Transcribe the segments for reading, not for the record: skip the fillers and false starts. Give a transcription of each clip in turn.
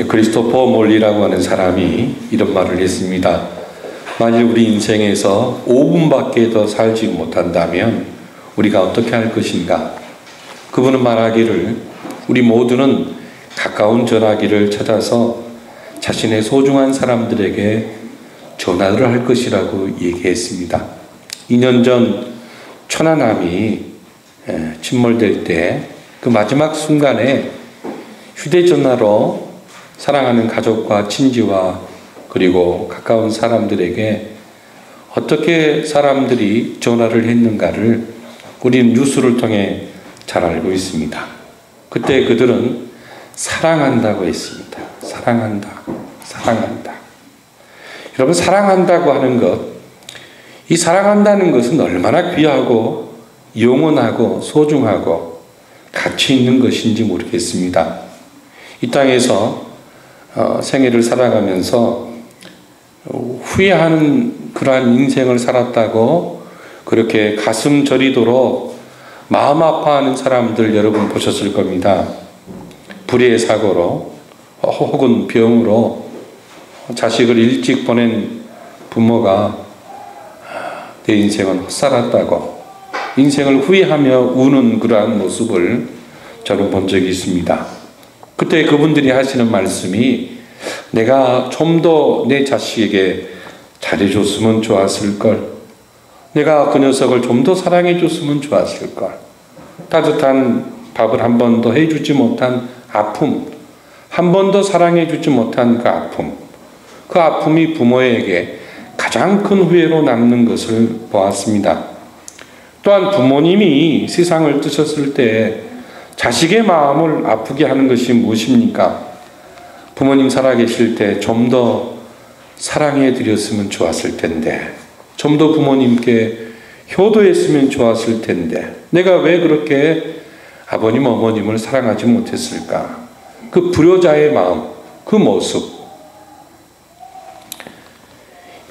크리스토퍼 몰리라고 하는 사람이 이런 말을 했습니다. 만일 우리 인생에서 5분밖에 더 살지 못한다면 우리가 어떻게 할 것인가? 그분은 말하기를 우리 모두는 가까운 전화기를 찾아서 자신의 소중한 사람들에게 전화를 할 것이라고 얘기했습니다. 2년 전 천안함이 침몰될 때 그 마지막 순간에 휴대전화로 사랑하는 가족과 친지와 그리고 가까운 사람들에게 어떻게 사람들이 전화를 했는가를 우리는 뉴스를 통해 잘 알고 있습니다. 그때 그들은 사랑한다고 했습니다. 사랑한다. 사랑한다. 여러분, 사랑한다고 하는 것, 이 사랑한다는 것은 얼마나 귀하고 영원하고 소중하고 가치 있는 것인지 모르겠습니다. 이 땅에서 생애를 살아가면서 후회하는 그러한 인생을 살았다고 그렇게 가슴 저리도록 마음 아파하는 사람들 여러분 보셨을 겁니다. 불의의 사고로 혹은 병으로 자식을 일찍 보낸 부모가 내 인생은 헛살았다고 인생을 후회하며 우는 그러한 모습을 저는 본 적이 있습니다. 그때 그분들이 하시는 말씀이 내가 좀 더 내 자식에게 잘해줬으면 좋았을걸. 내가 그 녀석을 좀 더 사랑해줬으면 좋았을걸. 따뜻한 밥을 한 번 더 해주지 못한 아픔, 한 번 더 사랑해주지 못한 그 아픔, 그 아픔이 부모에게 가장 큰 후회로 남는 것을 보았습니다. 또한 부모님이 세상을 뜨셨을 때 자식의 마음을 아프게 하는 것이 무엇입니까? 부모님 살아계실 때 좀 더 사랑해 드렸으면 좋았을 텐데, 좀 더 부모님께 효도했으면 좋았을 텐데, 내가 왜 그렇게 아버님, 어머님을 사랑하지 못했을까? 그 불효자의 마음, 그 모습.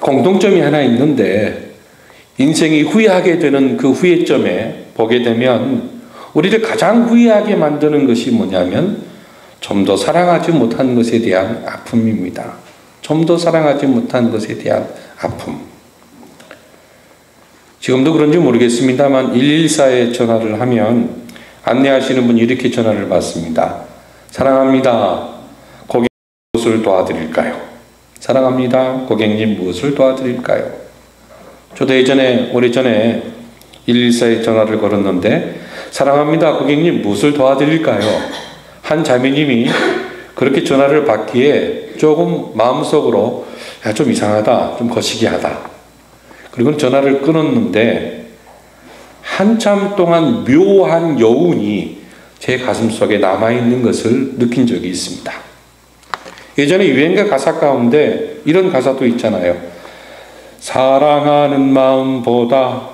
공통점이 하나 있는데, 인생이 후회하게 되는 그 후회점에 보게 되면 우리를 가장 후회하게 만드는 것이 뭐냐면 좀 더 사랑하지 못한 것에 대한 아픔입니다. 좀 더 사랑하지 못한 것에 대한 아픔. 지금도 그런지 모르겠습니다만 114에 전화를 하면 안내하시는 분이 이렇게 전화를 받습니다. 사랑합니다. 고객님 무엇을 도와드릴까요? 사랑합니다. 고객님 무엇을 도와드릴까요? 저도 오래전에 114에 전화를 걸었는데 사랑합니다. 고객님 무엇을 도와드릴까요? 한 자매님이 그렇게 전화를 받기에 조금 마음속으로 좀 이상하다, 좀 거시기하다. 그리고 전화를 끊었는데 한참 동안 묘한 여운이 제 가슴속에 남아있는 것을 느낀 적이 있습니다. 예전에 유행가 가사 가운데 이런 가사도 있잖아요. 사랑하는 마음보다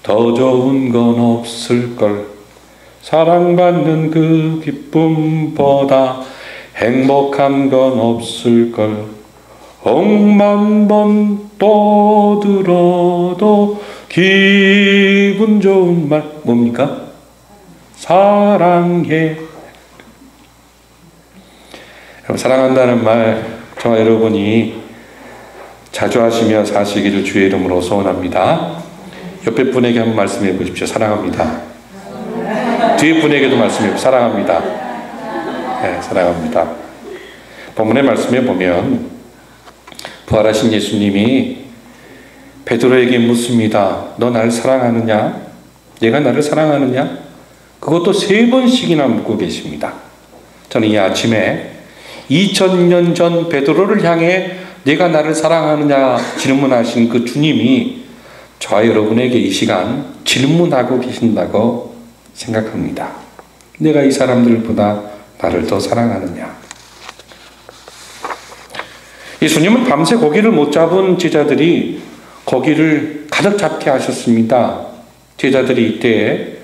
더 좋은 건 없을걸. 사랑받는 그 기쁨보다 행복한 건 없을걸. 억만 번 떠들어도 기분 좋은 말 뭡니까? 사랑해. 사랑한다는 말 정말 여러분이 자주 하시며 사시기를 주의 이름으로 소원합니다. 옆에 분에게 한번 말씀해 보십시오. 사랑합니다. 뒤에 분에게도 말씀해 보십시오. 사랑합니다. 네, 사랑합니다. 본문의 말씀에 보면 부활하신 예수님이 베드로에게 묻습니다. 너 나를 사랑하느냐? 내가 나를 사랑하느냐? 그것도 3번씩이나 묻고 계십니다. 저는 이 아침에 2000년 전 베드로를 향해 내가 나를 사랑하느냐 질문하신 그 주님이 저와 여러분에게 이 시간 질문하고 계신다고 생각합니다. 내가 이 사람들보다 나를 더 사랑하느냐? 예수님은 밤새 고기를 못 잡은 제자들이 고기를 가득 잡게 하셨습니다. 제자들이 이때에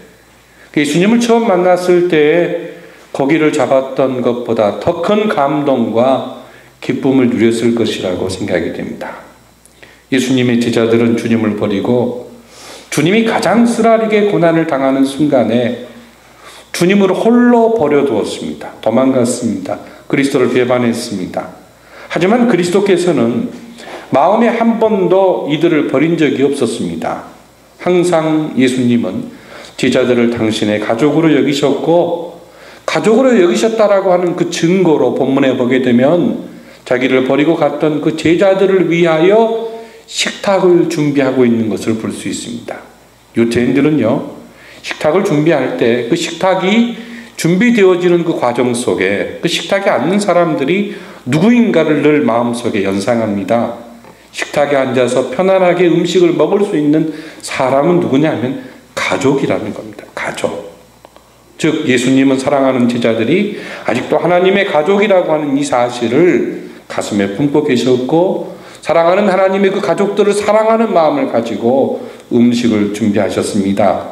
예수님을 처음 만났을 때 고기를 잡았던 것보다 더 큰 감동과 기쁨을 누렸을 것이라고 생각이 됩니다. 예수님의 제자들은 주님을 버리고 주님이 가장 쓰라리게 고난을 당하는 순간에 주님을 홀로 버려두었습니다. 도망갔습니다. 그리스도를 배반했습니다. 하지만 그리스도께서는 마음에 한 번도 이들을 버린 적이 없었습니다. 항상 예수님은 제자들을 당신의 가족으로 여기셨고, 가족으로 여기셨다라고 하는 그 증거로 본문에 보게 되면 자기를 버리고 갔던 그 제자들을 위하여 식탁을 준비하고 있는 것을 볼 수 있습니다. 유대인들은요, 식탁을 준비할 때 그 식탁이 준비되어지는 그 과정 속에 그 식탁에 앉는 사람들이 누구인가를 늘 마음속에 연상합니다. 식탁에 앉아서 편안하게 음식을 먹을 수 있는 사람은 누구냐면 가족이라는 겁니다. 가족. 즉 예수님은 사랑하는 제자들이 아직도 하나님의 가족이라고 하는 이 사실을 가슴에 품고 계셨고, 사랑하는 하나님의 그 가족들을 사랑하는 마음을 가지고 음식을 준비하셨습니다.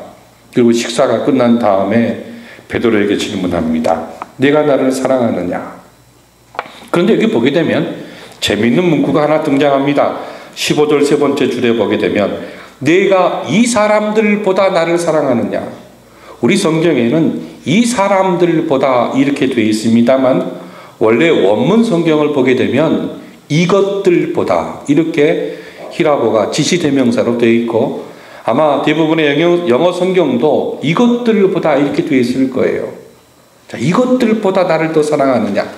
그리고 식사가 끝난 다음에 베드로에게 질문합니다. 네가 나를 사랑하느냐? 그런데 여기 보게 되면 재미있는 문구가 하나 등장합니다. 15절 세 번째 줄에 보게 되면 네가 이 사람들보다 나를 사랑하느냐? 우리 성경에는 이 사람들보다 이렇게 되어 있습니다만 원래 원문 성경을 보게 되면 이것들보다 이렇게 히라보가 지시대명사로 되어 있고, 아마 대부분의 영어 성경도 이것들보다 이렇게 되어 있을 거예요. 자, 이것들보다 나를 더 사랑하느냐?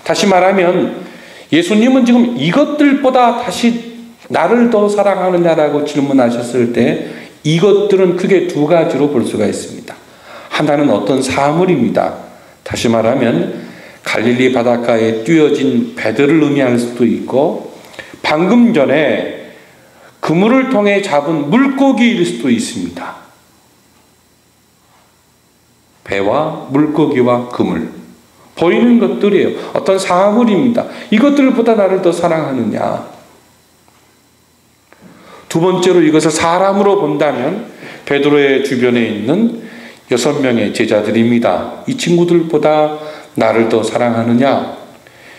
다시 말하면 예수님은 지금 이것들보다 다시 나를 더 사랑하느냐라고 질문하셨을 때 이것들은 크게 두 가지로 볼 수가 있습니다. 하나는 어떤 사물입니다. 다시 말하면 갈릴리 바닷가에 띄어진 배들을 의미할 수도 있고, 방금 전에 그물을 통해 잡은 물고기일 수도 있습니다. 배와 물고기와 그물, 보이는 것들이에요. 어떤 사물입니다. 이것들보다 나를 더 사랑하느냐? 두 번째로 이것을 사람으로 본다면 베드로의 주변에 있는 6명의 제자들입니다. 이 친구들보다 나를 더 사랑하느냐?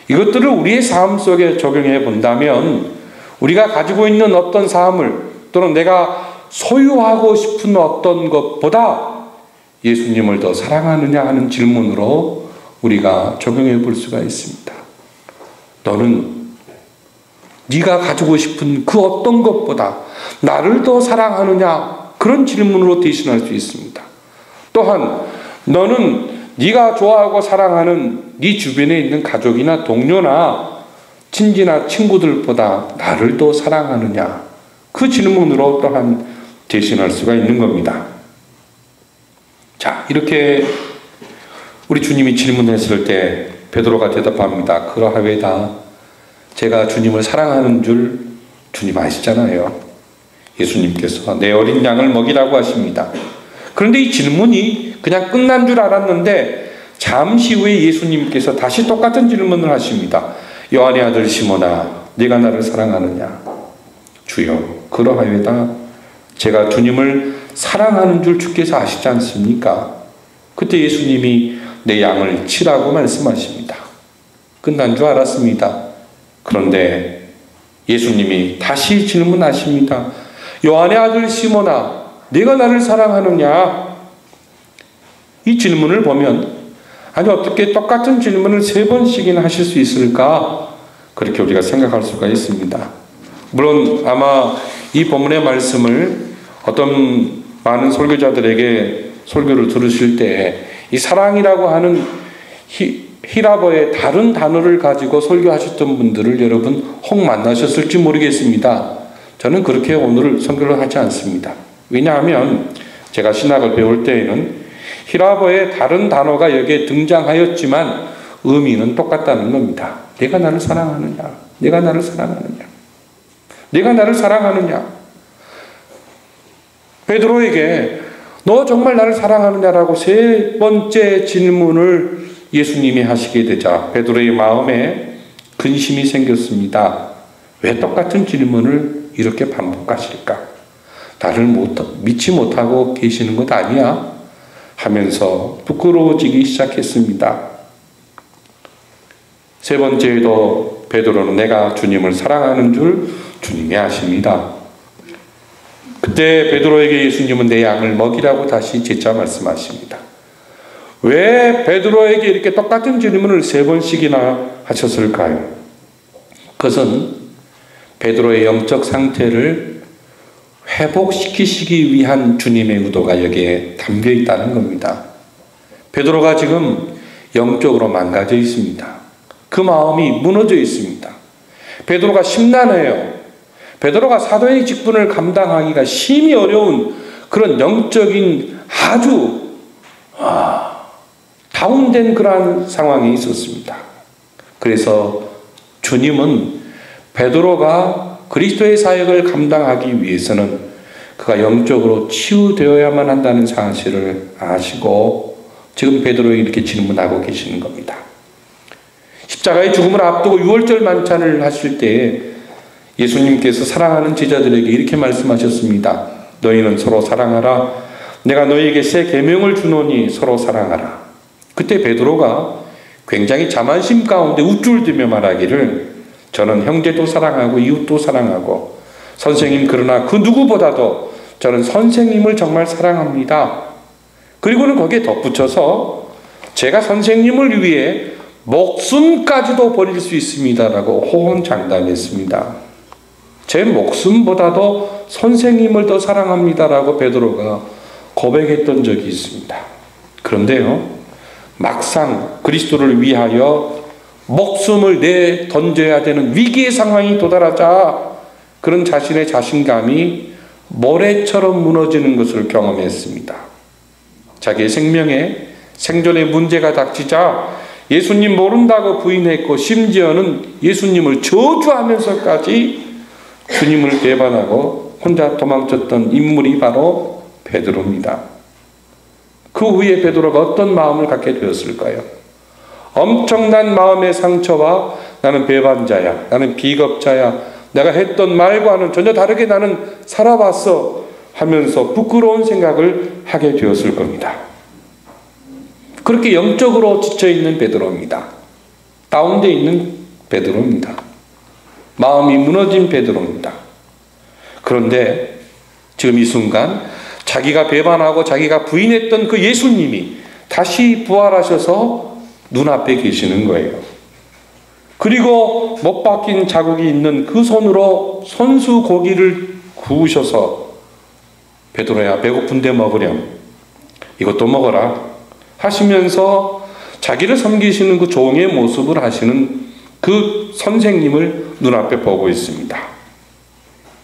이것들을 우리의 삶 속에 적용해 본다면 우리가 가지고 있는 어떤 사물 또는 내가 소유하고 싶은 어떤 것보다 예수님을 더 사랑하느냐 하는 질문으로 우리가 적용해 볼 수가 있습니다. 너는 네가 가지고 싶은 그 어떤 것보다 나를 더 사랑하느냐? 그런 질문으로 대신할 수 있습니다. 또한 너는 네가 좋아하고 사랑하는 네 주변에 있는 가족이나 동료나 친지나 친구들보다 나를 더 사랑하느냐? 그 질문으로 또한 대신할 수가 있는 겁니다. 자, 이렇게 우리 주님이 질문했을 때 베드로가 대답합니다. 그러하외다. 제가 주님을 사랑하는 줄 주님 아시잖아요. 예수님께서 내 어린 양을 먹이라고 하십니다. 그런데 이 질문이 그냥 끝난 줄 알았는데 잠시 후에 예수님께서 다시 똑같은 질문을 하십니다. 요한의 아들 시몬아, 네가 나를 사랑하느냐? 주여, 그러하외다. 제가 주님을 사랑하는 줄 주께서 아시지 않습니까? 그때 예수님이 내 양을 치라고 말씀하십니다. 끝난 줄 알았습니다. 그런데 예수님이 다시 질문하십니다. 요한의 아들 시몬아, 네가 나를 사랑하느냐? 이 질문을 보면 아니 어떻게 똑같은 질문을 3번씩이나 하실 수 있을까? 그렇게 우리가 생각할 수가 있습니다. 물론 아마 이 본문의 말씀을 어떤 많은 설교자들에게 설교를 들으실 때 이 사랑이라고 하는 히라보의 다른 단어를 가지고 설교하셨던 분들을 여러분 혹 만나셨을지 모르겠습니다. 저는 그렇게 오늘 설교를 하지 않습니다. 왜냐하면 제가 신학을 배울 때에는 히라보의 다른 단어가 여기에 등장하였지만 의미는 똑같다는 겁니다. 내가 나를 사랑하느냐? 내가 나를 사랑하느냐? 내가 나를 사랑하느냐? 베드로에게 너 정말 나를 사랑하느냐라고 3번째 질문을 예수님이 하시게 되자 베드로의 마음에 근심이 생겼습니다. 왜 똑같은 질문을 이렇게 반복하실까? 나를 믿지 못하고 계시는 것 아니야? 하면서 부끄러워지기 시작했습니다. 3번째에도 베드로는 내가 주님을 사랑하는 줄 주님이 아십니다. 그때 베드로에게 예수님은 내 양을 먹이라고 다시 재차 말씀하십니다. 왜 베드로에게 이렇게 똑같은 질문을 3번씩이나 하셨을까요? 그것은 베드로의 영적 상태를 회복시키시기 위한 주님의 의도가 여기에 담겨 있다는 겁니다. 베드로가 지금 영적으로 망가져 있습니다. 그 마음이 무너져 있습니다. 베드로가 심란해요. 베드로가 사도의 직분을 감당하기가 심히 어려운 그런 영적인 아주 다운된 그러한 상황이 있었습니다. 그래서 주님은 베드로가 그리스도의 사역을 감당하기 위해서는 그가 영적으로 치유되어야만 한다는 사실을 아시고 지금 베드로에게 이렇게 질문하고 계시는 겁니다. 십자가의 죽음을 앞두고 유월절 만찬을 하실 때 예수님께서 사랑하는 제자들에게 이렇게 말씀하셨습니다. 너희는 서로 사랑하라. 내가 너희에게 새 계명을 주노니 서로 사랑하라. 그때 베드로가 굉장히 자만심 가운데 우쭐대며 말하기를 저는 형제도 사랑하고 이웃도 사랑하고 선생님 그러나 그 누구보다도 저는 선생님을 정말 사랑합니다. 그리고는 거기에 덧붙여서 제가 선생님을 위해 목숨까지도 버릴 수 있습니다라고 호언장담했습니다. 제 목숨보다도 선생님을 더 사랑합니다라고 베드로가 고백했던 적이 있습니다. 그런데요, 막상 그리스도를 위하여 목숨을 내던져야 되는 위기의 상황이 도달하자 그런 자신의 자신감이 모래처럼 무너지는 것을 경험했습니다. 자기의 생명에 생존의 문제가 닥치자 예수님 모른다고 부인했고 심지어는 예수님을 저주하면서까지 주님을 배반하고 혼자 도망쳤던 인물이 바로 베드로입니다. 그 후에 베드로가 어떤 마음을 갖게 되었을까요? 엄청난 마음의 상처와 나는 배반자야, 나는 비겁자야, 내가 했던 말과는 전혀 다르게 나는 살아왔어 하면서 부끄러운 생각을 하게 되었을 겁니다. 그렇게 영적으로 지쳐있는 베드로입니다. 다운되어 있는 베드로입니다. 마음이 무너진 베드로입니다. 그런데 지금 이 순간 자기가 배반하고 자기가 부인했던 그 예수님이 다시 부활하셔서 눈앞에 계시는 거예요. 그리고 못 박힌 자국이 있는 그 손으로 손수 고기를 구우셔서 베드로야 배고픈데 먹으렴, 이것도 먹어라 하시면서 자기를 섬기시는 그 종의 모습을 하시는 그 선생님을 눈앞에 보고 있습니다.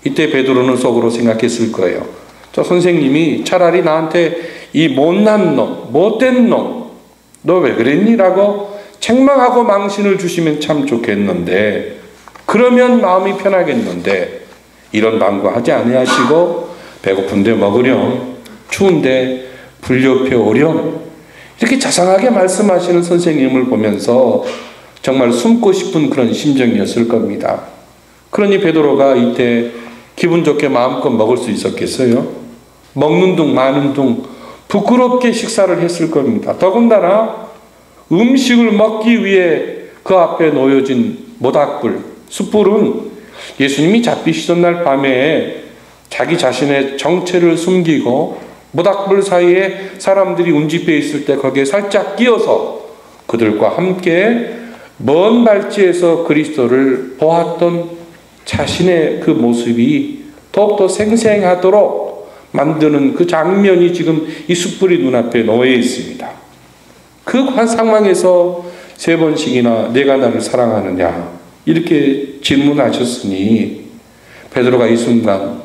이때 베드로는 속으로 생각했을 거예요. 저 선생님이 차라리 나한테 이 못난 놈, 못된 놈, 너 왜 그랬니? 라고 책망하고 망신을 주시면 참 좋겠는데, 그러면 마음이 편하겠는데 이런 방구하지 아니하시고 배고픈데 먹으렴, 추운데 불 옆에 오렴, 이렇게 자상하게 말씀하시는 선생님을 보면서 정말 숨고 싶은 그런 심정이었을 겁니다. 그러니 베드로가 이때 기분 좋게 마음껏 먹을 수 있었겠어요? 먹는 둥 마는 둥 부끄럽게 식사를 했을 겁니다. 더군다나 음식을 먹기 위해 그 앞에 놓여진 모닥불, 숯불은 예수님이 잡히시던 날 밤에 자기 자신의 정체를 숨기고 모닥불 사이에 사람들이 운집해 있을 때 거기에 살짝 끼어서 그들과 함께 먼 발치에서 그리스도를 보았던 자신의 그 모습이 더욱더 생생하도록 만드는 그 장면이 지금 이 숯불이 눈앞에 놓여 있습니다. 그 상황에서 3번씩이나 내가 나를 사랑하느냐 이렇게 질문하셨으니 베드로가 이 순간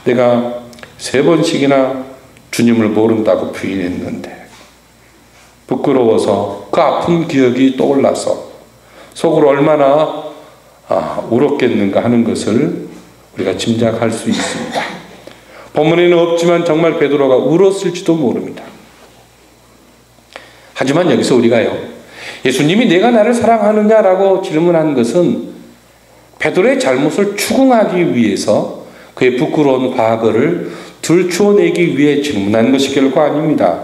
내가 3번씩이나 주님을 모른다고 부인했는데 부끄러워서 그 아픈 기억이 떠올라서 속으로 얼마나 울었겠는가 하는 것을 우리가 짐작할 수 있습니다. 본문에는 없지만 정말 베드로가 울었을지도 모릅니다. 하지만 여기서 우리가요, 예수님이 내가 나를 사랑하느냐라고 질문한 것은 베드로의 잘못을 추궁하기 위해서 그의 부끄러운 과거를 들추어내기 위해 질문한 것이 결코 아닙니다.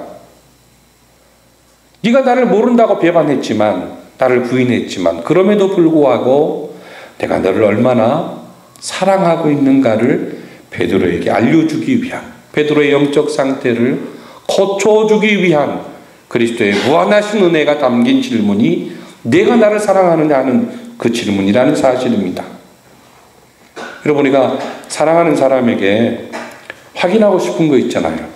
네가 나를 모른다고 배반했지만, 나를 부인했지만 그럼에도 불구하고 내가 너를 얼마나 사랑하고 있는가를 베드로에게 알려주기 위한, 베드로의 영적 상태를 고쳐주기 위한 그리스도의 무한하신 은혜가 담긴 질문이 내가 나를 사랑하느냐 하는 그 질문이라는 사실입니다. 여러분, 우리가 사랑하는 사람에게 확인하고 싶은 거 있잖아요.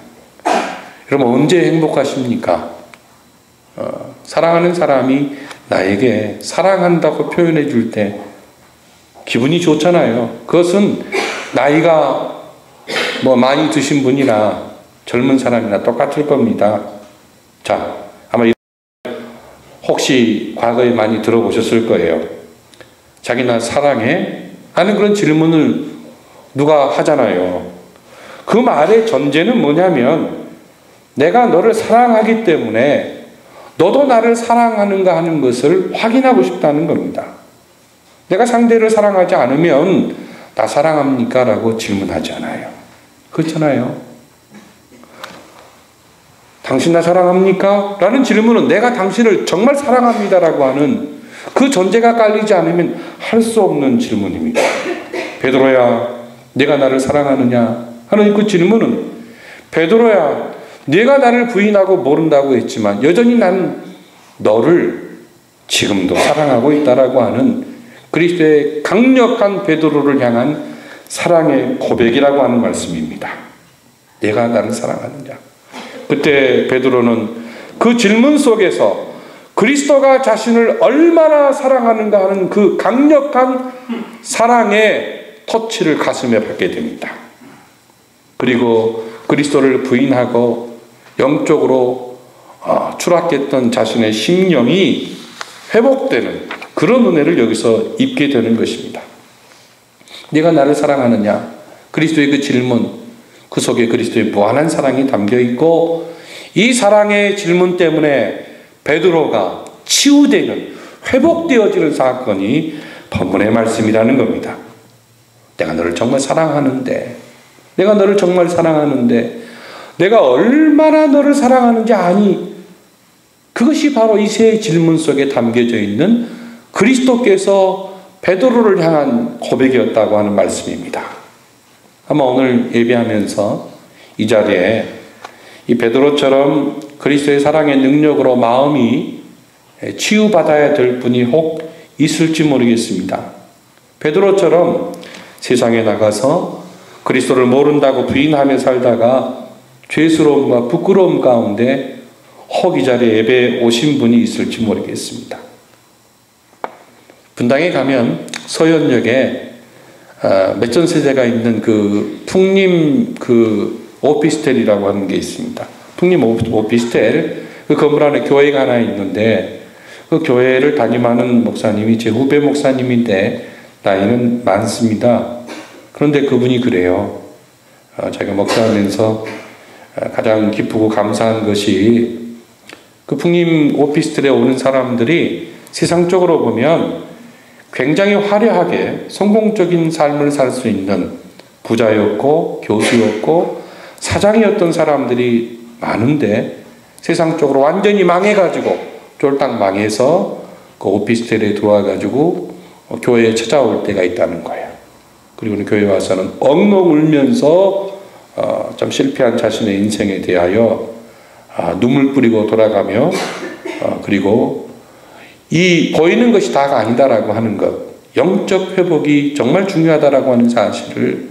여러분, 언제 행복하십니까? 사랑하는 사람이 나에게 사랑한다고 표현해 줄 때 기분이 좋잖아요. 그것은 나이가 많이 드신 분이나 젊은 사람이나 똑같을 겁니다. 자, 아마 혹시 과거에 많이 들어보셨을 거예요. 자기 나 사랑해? 하는 그런 질문을 누가 하잖아요. 그 말의 전제는 뭐냐면 내가 너를 사랑하기 때문에 너도 나를 사랑하는가 하는 것을 확인하고 싶다는 겁니다. 내가 상대를 사랑하지 않으면 나 사랑합니까? 라고 질문하잖아요. 그렇잖아요. 당신 나 사랑합니까? 라는 질문은 내가 당신을 정말 사랑합니다라고 하는 그 전제가 깔리지 않으면 할 수 없는 질문입니다. 베드로야, 내가 나를 사랑하느냐 하는 그 질문은 베드로야, 네가 나를 부인하고 모른다고 했지만 여전히 난 너를 지금도 사랑하고 있다라고 하는 그리스도의 강력한 베드로를 향한 사랑의 고백이라고 하는 말씀입니다. 내가 나를 사랑하느냐. 그때 베드로는 그 질문 속에서 그리스도가 자신을 얼마나 사랑하는가 하는 그 강력한 사랑의 터치를 가슴에 받게 됩니다. 그리고 그리스도를 부인하고 영적으로 추락했던 자신의 심령이 회복되는 그런 은혜를 여기서 입게 되는 것입니다. 네가 나를 사랑하느냐? 그리스도의 그 질문, 그 속에 그리스도의 무한한 사랑이 담겨 있고 이 사랑의 질문 때문에 베드로가 치유되는, 회복되어지는 사건이 본문의 말씀이라는 겁니다. 내가 너를 정말 사랑하는데, 내가 너를 정말 사랑하는데 내가 얼마나 너를 사랑하는지 아니? 그것이 바로 이 세 질문 속에 담겨져 있는 그리스도께서 베드로를 향한 고백이었다고 하는 말씀입니다. 아마 오늘 예배하면서 이 자리에 이 베드로처럼 그리스도의 사랑의 능력으로 마음이 치유받아야 될 분이 혹 있을지 모르겠습니다. 베드로처럼 세상에 나가서 그리스도를 모른다고 부인하며 살다가 죄스러움과 부끄러움 가운데 혹 이 자리에 예배에 오신 분이 있을지 모르겠습니다. 분당에 가면 서현역에 몇전세대가 있는 그 풍림 그 오피스텔이라고 하는 게 있습니다. 풍림 오피스텔 그 건물 안에 교회가 하나 있는데 그 교회를 담임하는 목사님이 제 후배 목사님인데 나이는 많습니다. 그런데 그분이 그래요. 자기가 목사하면서 가장 기쁘고 감사한 것이 그 풍림 오피스텔에 오는 사람들이 세상적으로 보면 굉장히 화려하게 성공적인 삶을 살 수 있는 부자였고 교수였고 사장이었던 사람들이 많은데 세상적으로 완전히 망해가지고 쫄딱 망해서 그 오피스텔에 들어와가지고 교회에 찾아올 때가 있다는 거예요. 그리고 교회에 와서는 엉엉 울면서 좀 실패한 자신의 인생에 대하여 눈물 뿌리고 돌아가며 그리고 이 보이는 것이 다가 아니다라고 하는 것, 영적 회복이 정말 중요하다라고 하는 사실을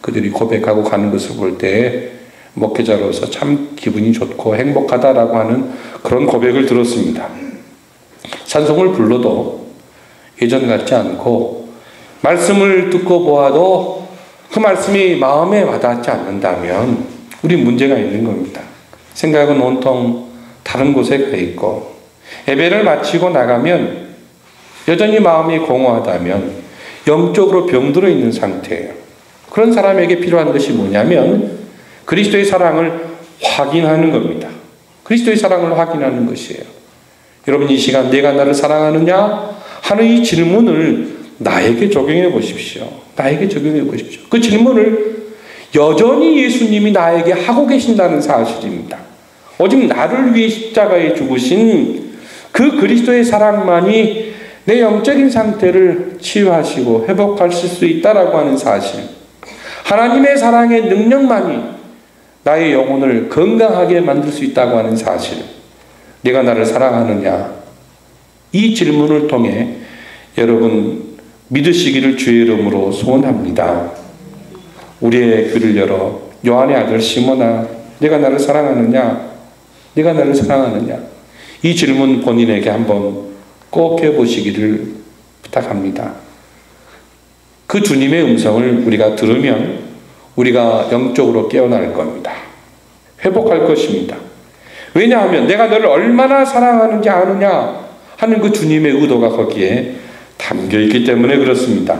그들이 고백하고 가는 것을 볼 때 목회자로서 참 기분이 좋고 행복하다라고 하는 그런 고백을 들었습니다. 찬송을 불러도 예전 같지 않고 말씀을 듣고 보아도 그 말씀이 마음에 와닿지 않는다면 우리 문제가 있는 겁니다. 생각은 온통 다른 곳에 가 있고 예배를 마치고 나가면 여전히 마음이 공허하다면 영적으로 병들어 있는 상태예요. 그런 사람에게 필요한 것이 뭐냐면 그리스도의 사랑을 확인하는 겁니다. 그리스도의 사랑을 확인하는 것이에요. 여러분 이 시간 내가 나를 사랑하느냐 하는 이 질문을 나에게 적용해 보십시오. 나에게 적용해 보십시오. 그 질문을 여전히 예수님이 나에게 하고 계신다는 사실입니다. 오직 나를 위해 십자가에 죽으신 그 그리스도의 사랑만이 내 영적인 상태를 치유하시고 회복하실 수 있다라고 하는 사실. 하나님의 사랑의 능력만이 나의 영혼을 건강하게 만들 수 있다고 하는 사실. 내가 나를 사랑하느냐? 이 질문을 통해 여러분 믿으시기를 주의 이름으로 소원합니다. 우리의 귀를 열어 요한의 아들 시몬아, 내가 나를 사랑하느냐? 내가 나를 사랑하느냐? 이 질문 본인에게 한번 꼭 해보시기를 부탁합니다. 그 주님의 음성을 우리가 들으면 우리가 영적으로 깨어날 겁니다. 회복할 것입니다. 왜냐하면 내가 너를 얼마나 사랑하는지 아느냐 하는 그 주님의 의도가 거기에 담겨있기 때문에 그렇습니다.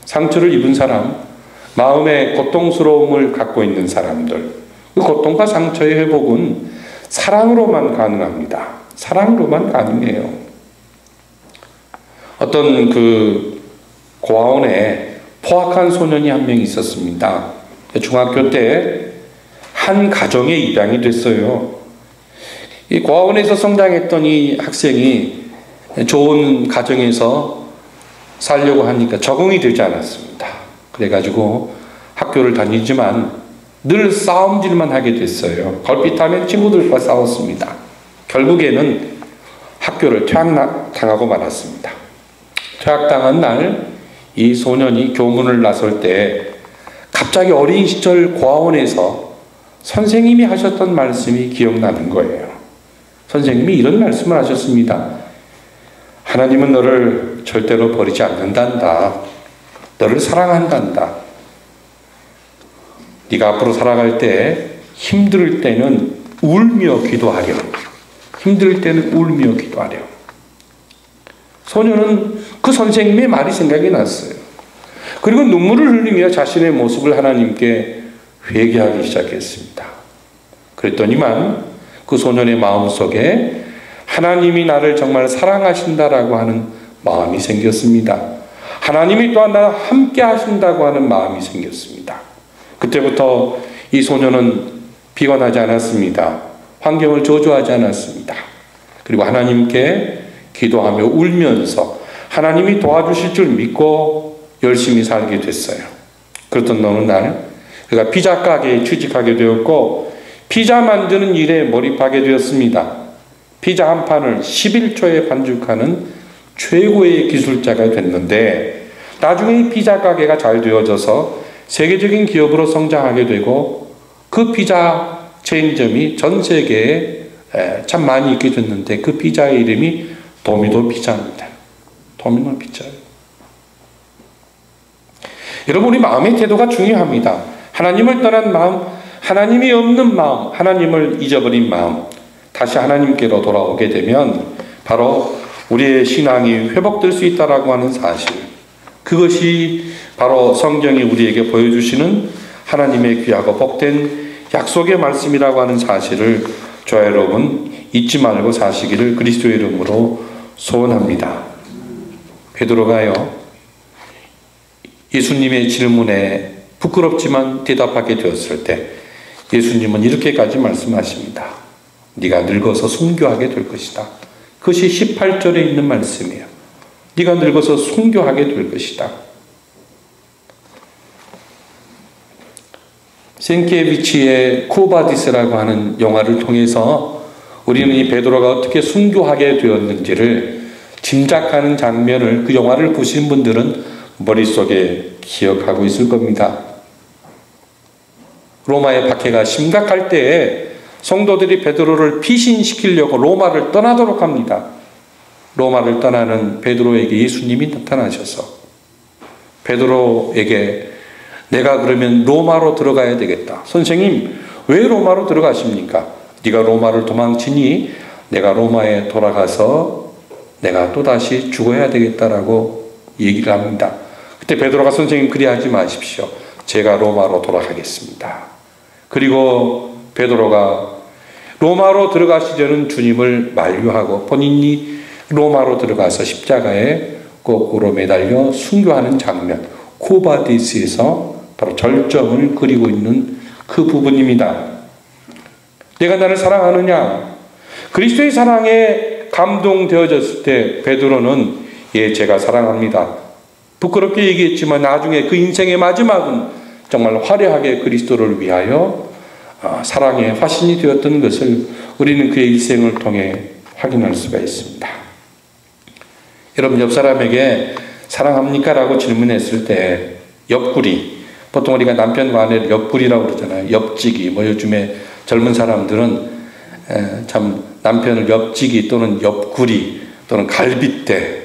상처를 입은 사람, 마음의 고통스러움을 갖고 있는 사람들, 그 고통과 상처의 회복은 사랑으로만 가능합니다. 사랑으로만 가능해요. 어떤 그 고아원에 포악한 소년이 한 명 있었습니다. 중학교 때 한 가정에 입양이 됐어요. 이 고아원에서 성장했던 이 학생이 좋은 가정에서 살려고 하니까 적응이 되지 않았습니다. 그래가지고 학교를 다니지만 늘 싸움질만 하게 됐어요. 걸핏하면 친구들과 싸웠습니다. 결국에는 학교를 퇴학당하고 말았습니다. 퇴학당한 날 이 소년이 교문을 나설 때 갑자기 어린 시절 고아원에서 선생님이 하셨던 말씀이 기억나는 거예요. 선생님이 이런 말씀을 하셨습니다. 하나님은 너를 절대로 버리지 않는단다. 너를 사랑한단다. 네가 앞으로 살아갈 때 힘들 때는 울며 기도하렴. 힘들 때는 울며 기도하렴. 소녀는 그 선생님의 말이 생각이 났어요. 그리고 눈물을 흘리며 자신의 모습을 하나님께 회개하기 시작했습니다. 그랬더니만 그 소년의 마음속에 하나님이 나를 정말 사랑하신다라고 하는 마음이 생겼습니다. 하나님이 또한 나와 함께 하신다고 하는 마음이 생겼습니다. 그때부터 이 소년은 비관하지 않았습니다. 환경을 저주하지 않았습니다. 그리고 하나님께 기도하며 울면서 하나님이 도와주실 줄 믿고 열심히 살게 됐어요. 그랬던 어느 날 그가 피자 가게에 취직하게 되었고 피자 만드는 일에 몰입하게 되었습니다. 피자 한 판을 11초에 반죽하는 최고의 기술자가 됐는데 나중에 피자 가게가 잘 되어져서 세계적인 기업으로 성장하게 되고 그 피자 체인점이 전 세계에 참 많이 있게 됐는데 그 피자의 이름이 도미노 피자입니다. 도미노 피자예요. 여러분 우리 마음의 태도가 중요합니다. 하나님을 떠난 마음, 하나님이 없는 마음, 하나님을 잊어버린 마음, 다시 하나님께로 돌아오게 되면 바로 우리의 신앙이 회복될 수 있다라고 하는 사실, 그것이 바로 성경이 우리에게 보여주시는 하나님의 귀하고 복된 약속의 말씀이라고 하는 사실을 저와 여러분 잊지 말고 사시기를 그리스도의 이름으로 소원합니다. 베드로가요, 예수님의 질문에 부끄럽지만 대답하게 되었을 때 예수님은 이렇게까지 말씀하십니다. 네가 늙어서 순교하게 될 것이다. 그것이 18절에 있는 말씀이에요. 네가 늙어서 순교하게 될 것이다. 센케비치의 쿠바디스라고 하는 영화를 통해서 우리는 이 베드로가 어떻게 순교하게 되었는지를 짐작하는 장면을, 그 영화를 보신 분들은 머릿속에 기억하고 있을 겁니다. 로마의 박해가 심각할 때에 성도들이 베드로를 피신시키려고 로마를 떠나도록 합니다. 로마를 떠나는 베드로에게 예수님이 나타나셔서 베드로에게 내가 그러면 로마로 들어가야 되겠다. 선생님, 왜 로마로 들어가십니까? 네가 로마를 도망치니 내가 로마에 돌아가서 내가 또다시 죽어야 되겠다라고 얘기를 합니다. 그때 베드로가 선생님 그리하지 마십시오. 제가 로마로 돌아가겠습니다. 그리고 베드로가 로마로 들어가시려는 주님을 만류하고 본인이 로마로 들어가서 십자가에 거꾸로 매달려 순교하는 장면, 쿠바디스에서 바로 절정을 그리고 있는 그 부분입니다. 내가 나를 사랑하느냐? 그리스도의 사랑에 감동되어졌을 때 베드로는 예, 제가 사랑합니다. 부끄럽게 얘기했지만 나중에 그 인생의 마지막은 정말 화려하게 그리스도를 위하여 사랑의 화신이 되었던 것을 우리는 그의 일생을 통해 확인할 수가 있습니다. 여러분, 옆 사람에게 사랑합니까? 라고 질문했을 때 옆구리, 보통 우리가 남편과 아내를 옆구리라고 그러잖아요. 옆지기. 요즘에 젊은 사람들은 참 남편을 옆지기 또는 옆구리 또는 갈빗대,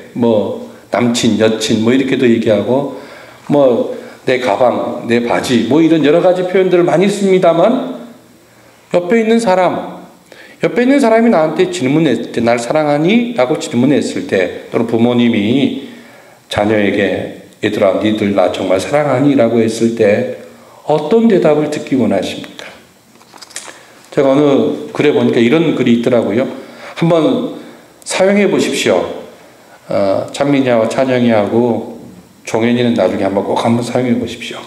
남친, 여친 이렇게도 얘기하고 내 가방, 내 바지 이런 여러 가지 표현들을 많이 씁니다만, 옆에 있는 사람이 나한테 질문했을 때 날 사랑하니? 라고 질문했을 때, 또는 부모님이 자녀에게 얘들아 니들 나 정말 사랑하니? 라고 했을 때 어떤 대답을 듣기 원하십니까? 제가 어느 글에 보니까 이런 글이 있더라고요. 한번 사용해 보십시오. 찬민이하고 찬영이하고 종현이는 나중에 꼭 한번 사용해 보십시오.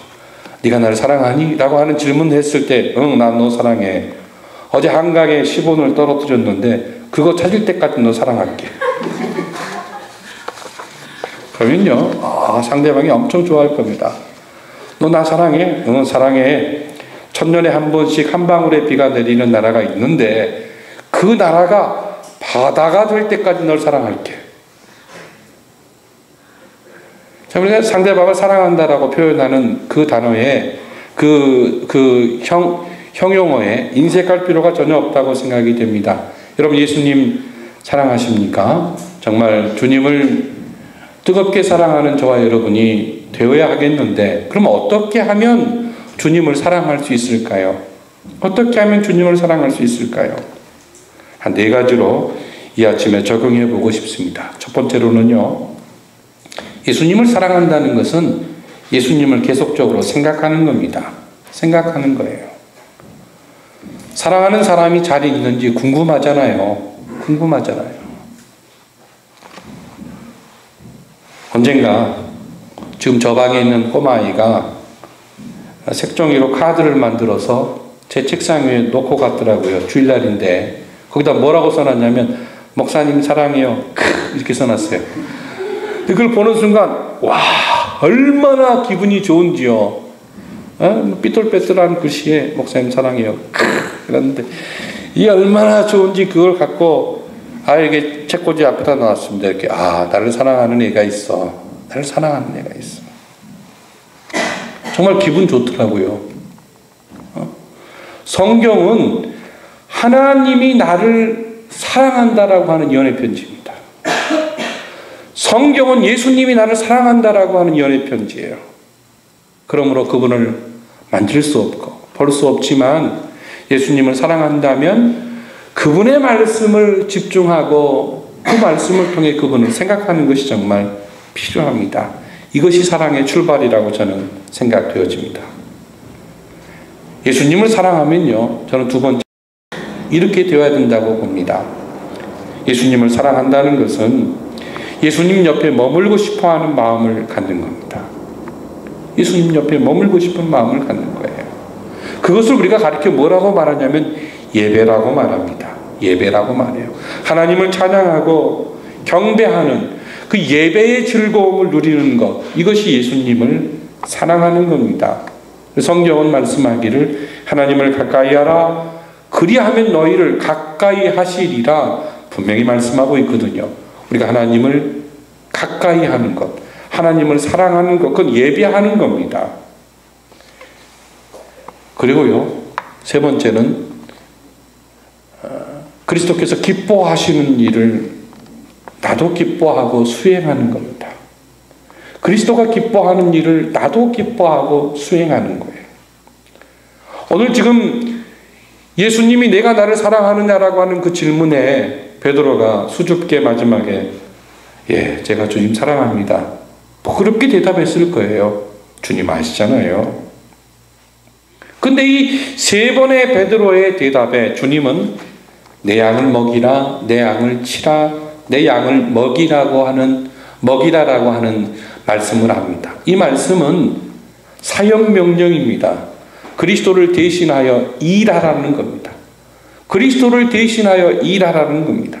네가 나를 사랑하니? 라고 하는 질문을 했을 때 응, 난 너 사랑해. 어제 한강에 10원을 떨어뜨렸는데 그거 찾을 때까지 너 사랑할게. 그러면요, 상대방이 엄청 좋아할 겁니다. 너 나 사랑해? 응, 사랑해. 천년에 한 번씩 한 방울의 비가 내리는 나라가 있는데 그 나라가 바다가 될 때까지 널 사랑할게. 자, 우리가 상대방을 사랑한다라고 표현하는 그 단어에 형용어에 인색할 필요가 전혀 없다고 생각이 됩니다. 여러분, 예수님 사랑하십니까? 정말 주님을 뜨겁게 사랑하는 저와 여러분이 되어야 하겠는데, 그럼 어떻게 하면 주님을 사랑할 수 있을까요? 어떻게 하면 주님을 사랑할 수 있을까요? 한 4가지로 이 아침에 적용해 보고 싶습니다. 첫 번째로는요, 예수님을 사랑한다는 것은 예수님을 계속적으로 생각하는 겁니다. 생각하는 거예요. 사랑하는 사람이 잘 있는지 궁금하잖아요. 언젠가 지금 저 방에 있는 꼬마아이가 색종이로 카드를 만들어서 제 책상 위에 놓고 갔더라고요. 주일날인데 거기다 뭐라고 써놨냐면 목사님 사랑해요. 이렇게 써놨어요. 그걸 보는 순간 와, 얼마나 기분이 좋은지요. 삐뚤빼뚤한 글씨에 목사님 사랑해요. 그랬는데 이게 얼마나 좋은지 그걸 갖고 아이에게 책꽂이 앞에다 놨습니다. 이렇게 나를 사랑하는 애가 있어. 나를 사랑하는 애가 있어. 정말 기분 좋더라고요. 성경은 하나님이 나를 사랑한다라고 하는 연애 편지입니다. 성경은 예수님이 나를 사랑한다라고 하는 연애 편지예요. 그러므로 그분을 만질 수 없고 볼 수 없지만 예수님을 사랑한다면 그분의 말씀을 집중하고 그 말씀을 통해 그분을 생각하는 것이 정말 필요합니다. 이것이 사랑의 출발이라고 저는 생각되어집니다. 예수님을 사랑하면요, 저는 두 번째 이렇게 되어야 된다고 봅니다. 예수님을 사랑한다는 것은 예수님 옆에 머물고 싶어하는 마음을 갖는 겁니다. 예수님 옆에 머물고 싶은 마음을 갖는 거예요. 그것을 우리가 가르쳐 뭐라고 말하냐면 예배라고 말합니다. 예배라고 말해요. 하나님을 찬양하고 경배하는 그 예배의 즐거움을 누리는 것, 이것이 예수님을 사랑하는 겁니다. 성경은 말씀하기를 하나님을 가까이 하라, 그리하면 너희를 가까이 하시리라 분명히 말씀하고 있거든요. 우리가 하나님을 가까이 하는 것, 하나님을 사랑하는 것, 그건 예배하는 겁니다. 그리고요, 세 번째는 그리스도께서 기뻐하시는 일을 나도 기뻐하고 수행하는 겁니다. 그리스도가 기뻐하는 일을 나도 기뻐하고 수행하는 거예요. 오늘 지금 예수님이 내가 나를 사랑하느냐라고 하는 그 질문에 베드로가 수줍게 마지막에 제가 주님 사랑합니다. 그렇게 대답했을 거예요. 주님 아시잖아요. 근데 이 3번의 베드로의 대답에 주님은 내 양을 먹이라, 내 양을 치라, 내 양을 먹이라라고 하는 말씀을 합니다. 이 말씀은 사역 명령입니다. 그리스도를 대신하여 일하라는 겁니다. 그리스도를 대신하여 일하라는 겁니다.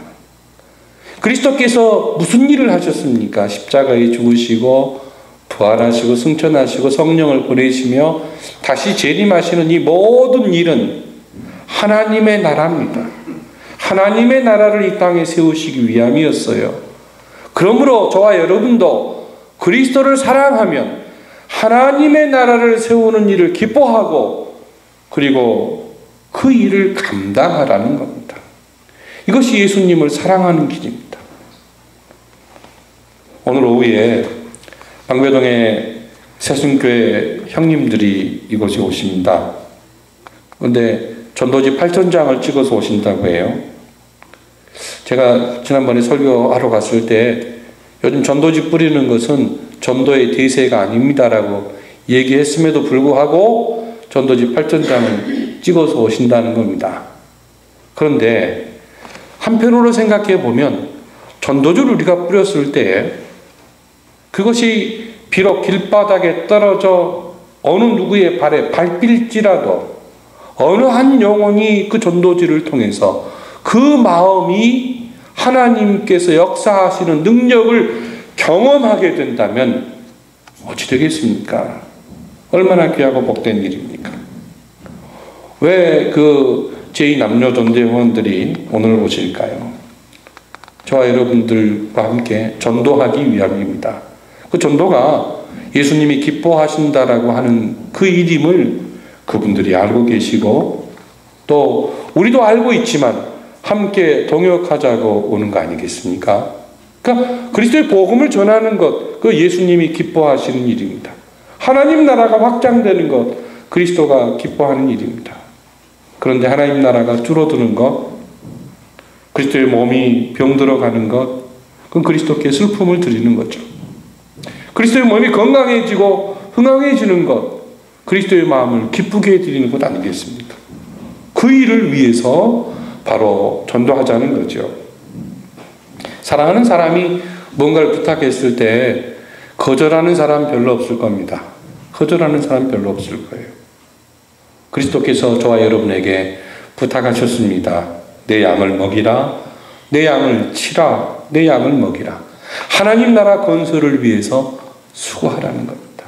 그리스도께서 무슨 일을 하셨습니까? 십자가에 죽으시고 부활하시고 승천하시고 성령을 보내시며 다시 재림하시는 이 모든 일은 하나님의 나라입니다. 하나님의 나라를 이 땅에 세우시기 위함이었어요. 그러므로 저와 여러분도 그리스도를 사랑하면 하나님의 나라를 세우는 일을 기뻐하고 그리고 그 일을 감당하라는 겁니다. 이것이 예수님을 사랑하는 길입니다. 오늘 오후에 방배동의 새순교회 형님들이 이곳에 오십니다. 그런데 전도지 8,000장을 찍어서 오신다고 해요. 제가 지난번에 설교하러 갔을 때 요즘 전도지 뿌리는 것은 전도의 대세가 아닙니다라고 얘기했음에도 불구하고 전도지 8,000장을 찍어서 오신다는 겁니다. 그런데 한편으로 생각해 보면 전도주를 우리가 뿌렸을 때 그것이 비록 길바닥에 떨어져 어느 누구의 발에 밟힐지라도 어느 한 영혼이 그 전도지를 통해서 그 마음이 하나님께서 역사하시는 능력을 경험하게 된다면 어찌 되겠습니까? 얼마나 귀하고 복된 일입니까? 왜 그 제2남녀 전대회원들이 오늘 오실까요? 저와 여러분들과 함께 전도하기 위함입니다. 그 전도가 예수님이 기뻐하신다라고 하는 그 일임을 그분들이 알고 계시고 또 우리도 알고 있지만 함께 동역하자고 오는 거 아니겠습니까? 그러니까 그리스도의 복음을 전하는 것, 그 예수님이 기뻐하시는 일입니다. 하나님 나라가 확장되는 것, 그리스도가 기뻐하는 일입니다. 그런데 하나님 나라가 줄어드는 것, 그리스도의 몸이 병들어가는 것, 그건 그리스도께 슬픔을 드리는 거죠. 그리스도의 몸이 건강해지고 흥황해지는 것, 그리스도의 마음을 기쁘게 해드리는 것 아니겠습니까? 그 일을 위해서 바로 전도하자는 거죠. 사랑하는 사람이 뭔가를 부탁했을 때 거절하는 사람 별로 없을 겁니다. 거절하는 사람 별로 없을 거예요. 그리스도께서 저와 여러분에게 부탁하셨습니다. 내 양을 먹이라, 내 양을 치라, 내 양을 먹이라. 하나님 나라 건설을 위해서 수고하라는 겁니다.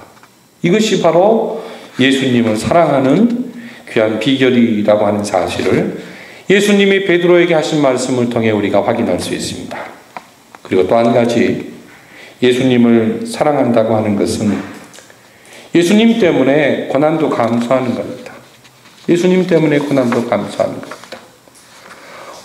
이것이 바로 예수님을 사랑하는 귀한 비결이라고 하는 사실을 예수님이 베드로에게 하신 말씀을 통해 우리가 확인할 수 있습니다. 그리고 또 한 가지, 예수님을 사랑한다고 하는 것은 예수님 때문에 고난도 감수하는 겁니다. 예수님 때문에 고난도 감수하는 겁니다.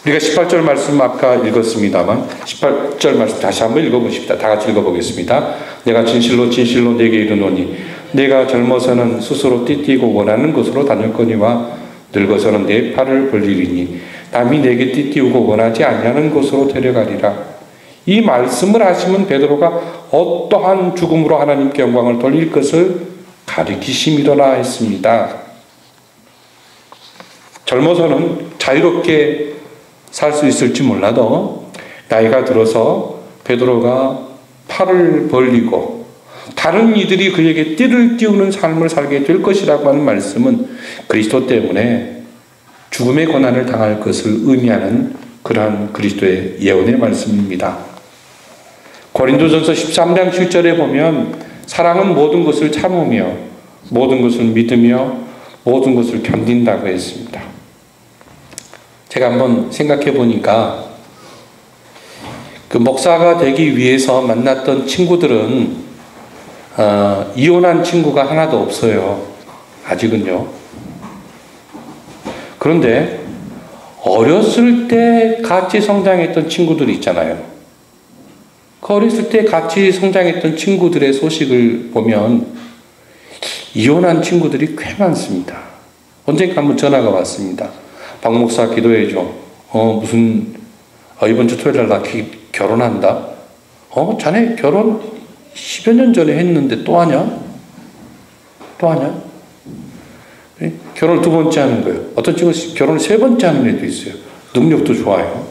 우리가 18절 말씀 아까 읽었습니다만 18절 말씀 다시 한번 읽어보십시다. 다 같이 읽어보겠습니다. 내가 진실로 진실로 네게 이르노니 내가 젊어서는 스스로 띠띠고 원하는 곳으로 다녔거니와 늙어서는 내 팔을 벌리리니 남이 내게 띠띠우고 원하지 아니하는 곳으로 데려가리라. 이 말씀을 하시면 베드로가 어떠한 죽음으로 하나님께 영광을 돌릴 것을 가리키심이로라 했습니다. 젊어서는 자유롭게 살 수 있을지 몰라도 나이가 들어서 베드로가 팔을 벌리고 다른 이들이 그에게 띠를 띄우는 삶을 살게 될 것이라고 하는 말씀은 그리스도 때문에 죽음의 고난을 당할 것을 의미하는 그러한 그리스도의 예언의 말씀입니다. 고린도전서 13장 7절에 보면 사랑은 모든 것을 참으며 모든 것을 믿으며 모든 것을 견딘다고 했습니다. 제가 한번 생각해 보니까 그 목사가 되기 위해서 만났던 친구들은 이혼한 친구가 하나도 없어요. 아직은요. 그런데 어렸을 때 같이 성장했던 친구들이 있잖아요. 그 어렸을 때 같이 성장했던 친구들의 소식을 보면 이혼한 친구들이 꽤 많습니다. 언젠가 한번 전화가 왔습니다. 박 목사 기도해줘. 이번 주 토요일 날 나 결혼한다. 자네 결혼 10여 년 전에 했는데 또 하냐? 또 하냐? 결혼을 2번째 하는 거예요. 어떤 친구는 결혼을 3번째 하는 애도 있어요. 능력도 좋아요.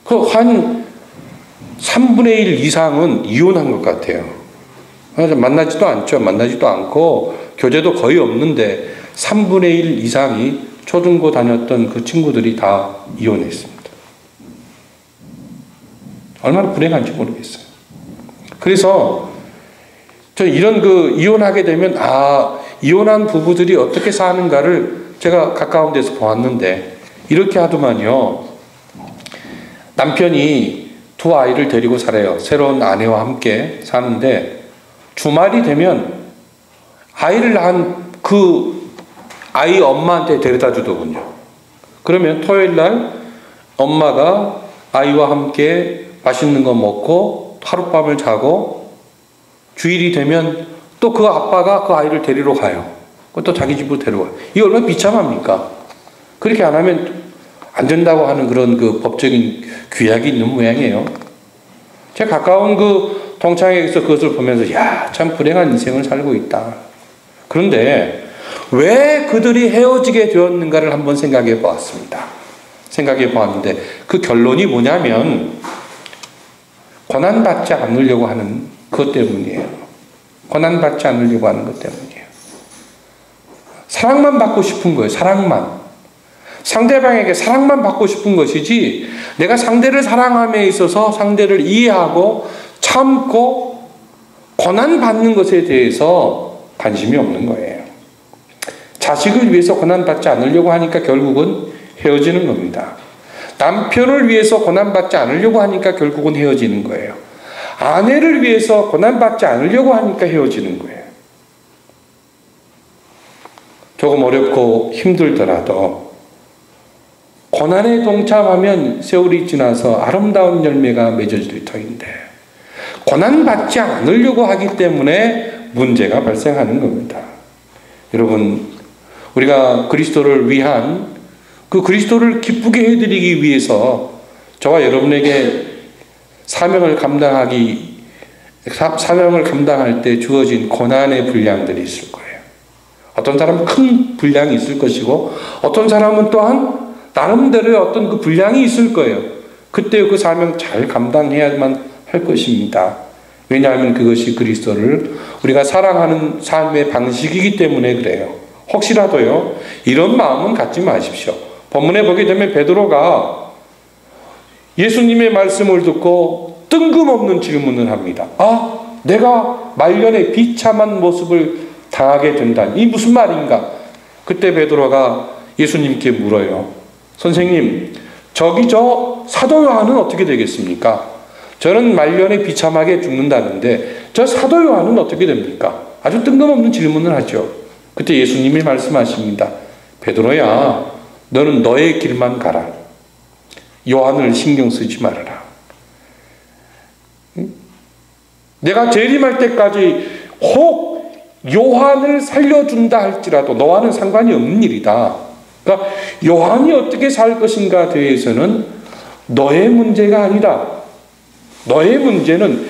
한 3분의 1 이상은 이혼한 것 같아요. 만나지도 않죠. 만나지도 않고 교제도 거의 없는데 3분의 1 이상이 초중고 다녔던 그 친구들이 다 이혼했습니다. 얼마나 불행한지 모르겠어요. 그래서 저 이런 이혼하게 되면 이혼한 부부들이 어떻게 사는가를 제가 가까운 데서 보았는데 이렇게 하더만요. 남편이 두 아이를 데리고 살아요. 새로운 아내와 함께 사는데 주말이 되면 아이를 낳은 그 아이 엄마한테 데려다 주더군요. 그러면 토요일 날 엄마가 아이와 함께 맛있는 거 먹고 하룻밤을 자고 주일이 되면 또 그 아빠가 그 아이를 데리러 가요. 또 자기 집으로 데려가요. 이게 얼마나 비참합니까? 그렇게 안 하면 안 된다고 하는 그런 그 법적인 규약이 있는 모양이에요. 제가 가까운 그 동창회에서 그것을 보면서 야, 참 불행한 인생을 살고 있다. 그런데 왜 그들이 헤어지게 되었는가를 한번 생각해 보았습니다. 생각해 보았는데 그 결론이 뭐냐면 고난받지 않으려고 하는 것 때문이에요. 고난받지 않으려고 하는 것 때문이에요. 사랑만 받고 싶은 거예요. 사랑만. 상대방에게 사랑만 받고 싶은 것이지 내가 상대를 사랑함에 있어서 상대를 이해하고 참고 고난받는 것에 대해서 관심이 없는 거예요. 자식을 위해서 고난받지 않으려고 하니까 결국은 헤어지는 겁니다. 남편을 위해서 고난받지 않으려고 하니까 결국은 헤어지는 거예요. 아내를 위해서 고난받지 않으려고 하니까 헤어지는 거예요. 조금 어렵고 힘들더라도 고난에 동참하면 세월이 지나서 아름다운 열매가 맺어질 터인데 고난받지 않으려고 하기 때문에 문제가 발생하는 겁니다. 여러분, 우리가 그리스도를 위한 그 그리스도를 기쁘게 해드리기 위해서 저와 여러분에게 사명을 감당할 때 주어진 고난의 분량들이 있을 거예요. 어떤 사람은 큰 분량이 있을 것이고 어떤 사람은 또한 나름대로의 어떤 그 분량이 있을 거예요. 그때 그 사명 잘 감당해야만 할 것입니다. 왜냐하면 그것이 그리스도를 우리가 사랑하는 삶의 방식이기 때문에 그래요. 혹시라도요, 이런 마음은 갖지 마십시오. 본문에 보게 되면 베드로가 예수님의 말씀을 듣고 뜬금없는 질문을 합니다. 아, 내가 말년에 비참한 모습을 당하게 된다니 이 무슨 말인가? 그때 베드로가 예수님께 물어요. 선생님, 저기 저 사도 요한은 어떻게 되겠습니까? 저는 말년에 비참하게 죽는다는데 저 사도 요한은 어떻게 됩니까? 아주 뜬금없는 질문을 하죠. 그때 예수님이 말씀하십니다. 베드로야, 너는 너의 길만 가라. 요한을 신경 쓰지 말아라. 내가 재림할 때까지 혹 요한을 살려준다 할지라도 너와는 상관이 없는 일이다. 그러니까 요한이 어떻게 살 것인가 대해서는 너의 문제가 아니라 너의 문제는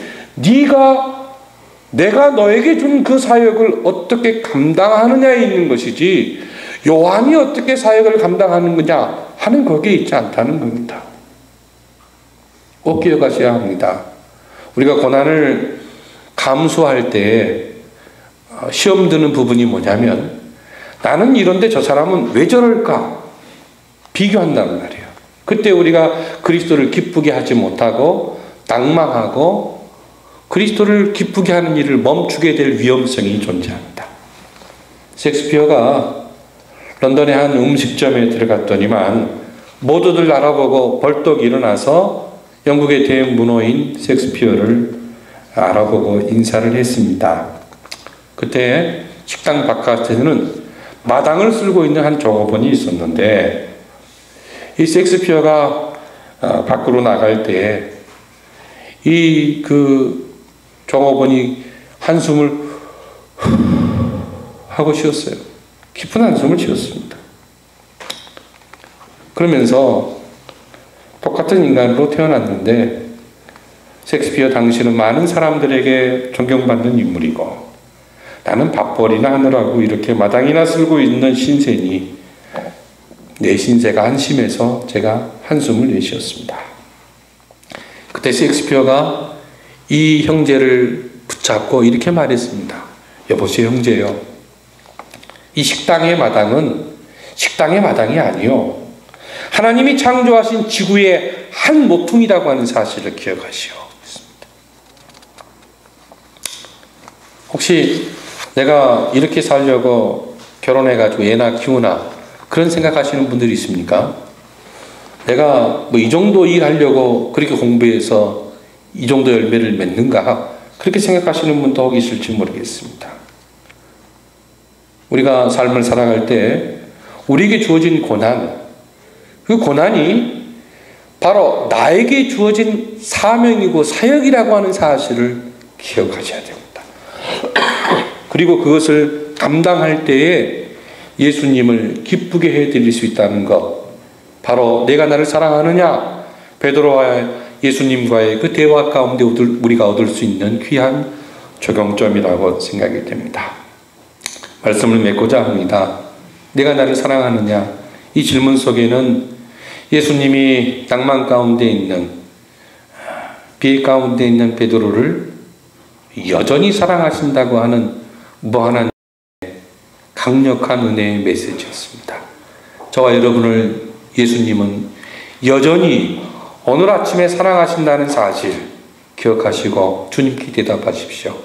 내가 너에게 준 그 사역을 어떻게 감당하느냐에 있는 것이지 요한이 어떻게 사역을 감당하는 거냐 하는 거기에 있지 않다는 겁니다. 꼭 기억하셔야 합니다. 우리가 고난을 감수할 때 시험 드는 부분이 뭐냐면 나는 이런데 저 사람은 왜 저럴까? 비교한단 말이에요. 그때 우리가 그리스도를 기쁘게 하지 못하고 낭망하고 그리스도를 기쁘게 하는 일을 멈추게 될 위험성이 존재합니다. 셰익스피어가 런던의 한 음식점에 들어갔더니만 모두들 알아보고 벌떡 일어나서 영국의 대문호인 셰익스피어를 알아보고 인사를 했습니다. 그때 식당 바깥에는 마당을 쓸고 있는 한 종업원이 있었는데 이 셰익스피어가 밖으로 나갈 때 이 그 종업원이 한숨을 하고 쉬었어요. 깊은 한숨을 쉬었습니다. 그러면서 똑같은 인간으로 태어났는데 셰익스피어 당신은 많은 사람들에게 존경받는 인물이고 나는 밥벌이나 하느라고 이렇게 마당이나 쓸고 있는 신세니 내 신세가 한심해서 제가 한숨을 내쉬었습니다. 그때 셰익스피어가 이 형제를 붙잡고 이렇게 말했습니다. 여보세요 형제요. 이 식당의 마당은 식당의 마당이 아니요. 하나님이 창조하신 지구의 한 모퉁이라고 하는 사실을 기억하시오. 혹시 내가 이렇게 살려고 결혼해가지고 애나 키우나 그런 생각하시는 분들이 있습니까? 내가 뭐 이 정도 일하려고 그렇게 공부해서 이 정도 열매를 맺는가? 그렇게 생각하시는 분도 혹 있을지 모르겠습니다. 우리가 삶을 살아갈 때 우리에게 주어진 고난, 그 고난이 바로 나에게 주어진 사명이고 사역이라고 하는 사실을 기억하셔야 됩니다. 그리고 그것을 감당할 때에 예수님을 기쁘게 해드릴 수 있다는 것, 바로 내가 나를 사랑하느냐, 베드로와 예수님과의 그 대화 가운데 우리가 얻을 수 있는 귀한 적용점이라고 생각이 됩니다. 말씀을 맺고자 합니다. 내가 나를 사랑하느냐? 이 질문 속에는 예수님이 낭만 가운데 있는, 비애 가운데 있는 베드로를 여전히 사랑하신다고 하는 무한한 강력한 은혜의 메시지였습니다. 저와 여러분을 예수님은 여전히 오늘 아침에 사랑하신다는 사실 기억하시고 주님께 대답하십시오.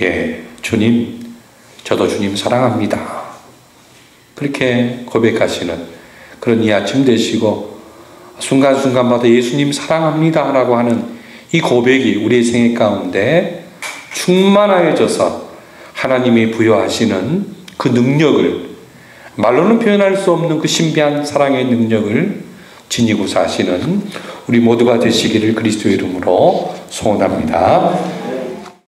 예, 주님, 저도 주님 사랑합니다. 그렇게 고백하시는 그런 이 아침 되시고 순간순간마다 예수님 사랑합니다 라고 하는 이 고백이 우리의 생애 가운데 충만하여져서 하나님이 부여하시는 그 능력을, 말로는 표현할 수 없는 그 신비한 사랑의 능력을 지니고 사시는 우리 모두가 되시기를 그리스도의 이름으로 소원합니다.